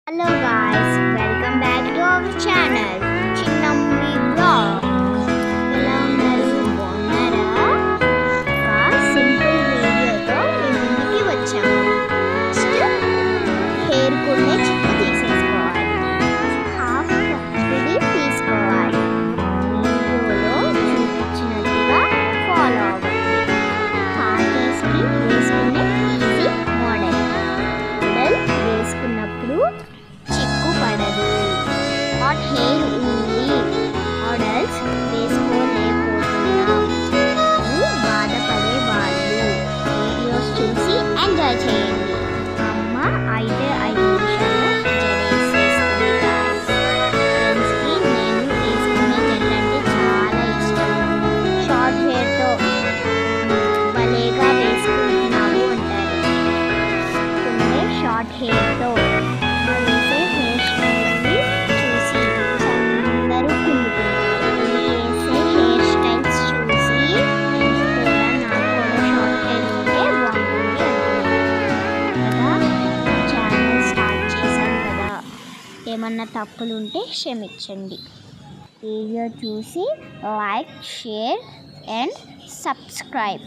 Hello guys, welcome back to our channel Chinnammi Vlog. ఎలా ఉన్నారు? బాగున్నారా? ఒక సింపుల్ వీడియోతో మీ ముందుకి వచ్చాము. ఫస్ట్ హెయిర్ కుల్నే చిక్కు తీసేసుకోవాలి. హాఫ్ కస్టడీ తీసుకోవాలి. వీడియోలో చూపించినట్టుగా ఫాలో అవ్వండి. పార్టీస్కి వేసుకునే ఈజీ మోడల్ వేసుకున్నప్పుడు పడదు. హాట్ హెయిర్ ఉంది, మోడల్స్ వేసుకోలేకపోతున్నాం అని బాధపడే వాళ్ళు వీడియోస్ చూసి ఎంజాయ్ చేయండి. అమ్మ 5 నిమిషాలు జడేసేస్తుంది. ఫ్రెండ్స్కి నేను వేసుకునే జెల్ అంటే చాలా ఇష్టం. షార్ట్ హెయిర్తో భలేగా వేసుకుంటున్నావు అంటారు. షార్ట్ హెయిర్తో ఏమన్నా తప్పులు ఉంటే క్షమించండి. వీడియో చూసి లైక్, షేర్ అండ్ సబ్స్క్రైబ్.